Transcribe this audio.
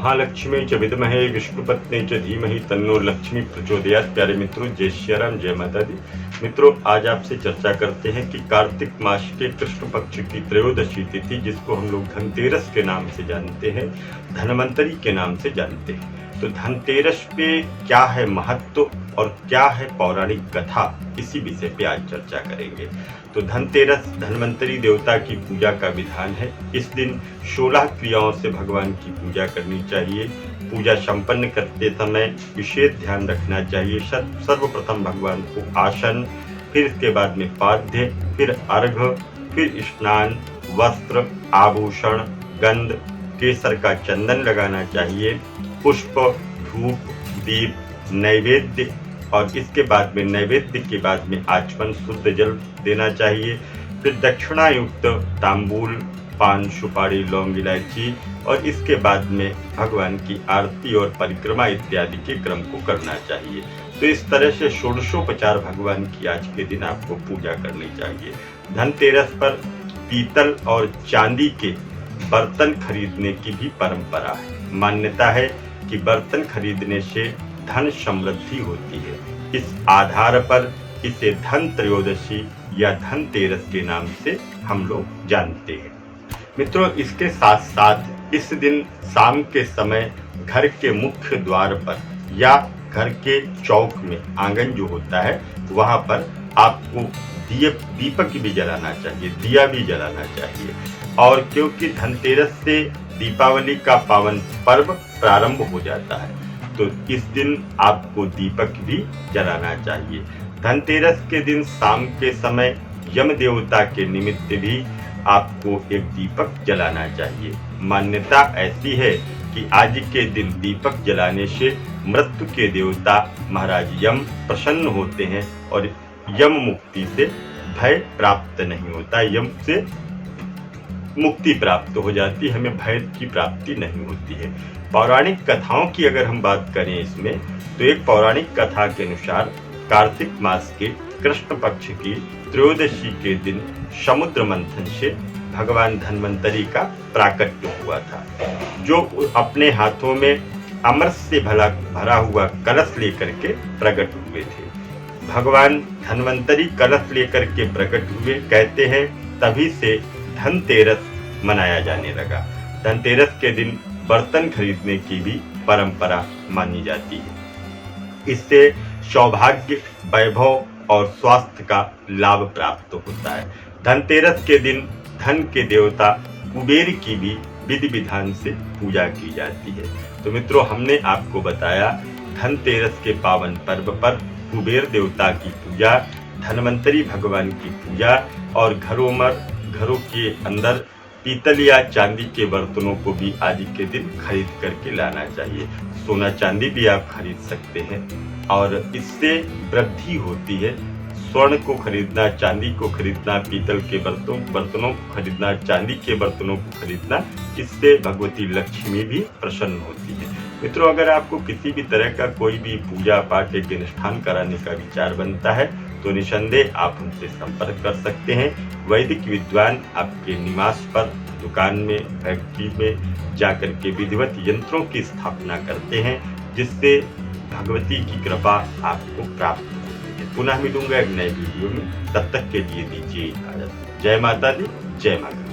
महालक्ष्मी च विद्महे विष्णुपत्नी च धीमहि तन्नो लक्ष्मी प्रचोदयात्। प्यारे मित्रों, जय श्री राम, जय माता दी। मित्रों, आज आपसे चर्चा करते हैं कि कार्तिक मास के कृष्ण पक्ष की त्रयोदशी तिथि, जिसको हम लोग धनतेरस के नाम से जानते हैं, धनवंतरी के नाम से जानते हैं, तो धनतेरस पे क्या है महत्व और क्या है पौराणिक कथा, इसी विषय पे आज चर्चा करेंगे। तो धनतेरस धनवंतरी देवता की पूजा का विधान है। इस दिन 16 क्रियाओं से भगवान की पूजा करनी चाहिए। पूजा संपन्न करते समय विशेष ध्यान रखना चाहिए। सर्वप्रथम भगवान को आसन, फिर इसके बाद में पाद्य, फिर अर्घ्य, फिर स्नान, वस्त्र, आभूषण, गंध, केसर का चंदन लगाना चाहिए, पुष्प, धूप, दीप, नैवेद्य, और इसके बाद में नैवेद्य के बाद में आचमन शुद्ध जल देना चाहिए। फिर दक्षिणा युक्त तांबूल, पान, सुपारी, लौंग, इलायची, और इसके बाद में भगवान की आरती और परिक्रमा इत्यादि के क्रम को करना चाहिए। तो इस तरह से षोडशोपचार भगवान की आज के दिन आपको पूजा करनी चाहिए। धनतेरस पर पीतल और चांदी के बर्तन खरीदने की भी परंपरा है। मान्यता है कि बर्तन खरीदने से धन समृद्धि होती है। इस आधार पर इसे धन त्रयोदशी या धनतेरस के नाम से हम लोग जानते हैं। मित्रों, इसके साथ साथ इस दिन शाम के समय घर के मुख्य द्वार पर या घर के चौक में, आंगन जो होता है, वहां पर आपको दीपक भी जलाना चाहिए, दिया भी जलाना चाहिए। और क्योंकि धनतेरस से दीपावली का पावन पर्व प्रारंभ हो जाता है, तो इस दिन आपको दीपक भी जलाना चाहिए। धनतेरस के दिन शाम के समय यम देवता के निमित्त भी आपको एक दीपक जलाना चाहिए। मान्यता ऐसी है कि आज के दिन दीपक जलाने से मृत्यु के देवता महाराज यम प्रसन्न होते हैं और यम मुक्ति से भय प्राप्त नहीं होता, यम से मुक्ति प्राप्त हो जाती, हमें भय की प्राप्ति नहीं होती है। पौराणिक कथाओं की अगर हम बात करें इसमें, तो एक पौराणिक कथा के अनुसार कार्तिक मास के कृष्ण पक्ष की त्रयोदशी के दिन समुद्र मंथन से भगवान धनवंतरी का प्राकट्य हुआ था, जो अपने हाथों में अमृत से भरा हुआ कलश लेकर के प्रकट हुए थे। भगवान धनवंतरी कलश लेकर के प्रकट हुए, कहते हैं तभी से धनतेरस मनाया जाने लगा। धनतेरस के दिन बर्तन खरीदने की भी परंपरा मानी जाती है। इससे सौभाग्य, वैभव और स्वास्थ्य का लाभ प्राप्त होता है। धनतेरस के दिन धन के देवता कुबेर की भी विधि विधान से पूजा की जाती है। तो मित्रों, हमने आपको बताया धनतेरस के पावन पर्व पर कुबेर देवता की पूजा, धनवंतरी भगवान की पूजा, और घरों के अंदर पीतल या चांदी के बर्तनों को भी आज के दिन खरीद करके लाना चाहिए। सोना चांदी भी आप खरीद सकते हैं और इससे वृद्धि होती है। स्वर्ण को खरीदना, चांदी को खरीदना, पीतल के बर्तनों को खरीदना, चांदी के बर्तनों को खरीदना, इससे भगवती लक्ष्मी भी प्रसन्न होती है। मित्रों, अगर आपको किसी भी तरह का कोई भी पूजा पाठ एक अनुष्ठान कराने का विचार बनता है, तो निसंदेह आप हमसे संपर्क कर सकते हैं। वैदिक विद्वान आपके निवास पर, दुकान में, फैक्ट्री में जाकर के विधिवत यंत्रों की स्थापना करते हैं, जिससे भगवती की कृपा आपको प्राप्त होती है। पुनः मिलूंगा एक नए वीडियो में, तब तक के लिए दीजिए इजाजत। जय माता दी, जय माता।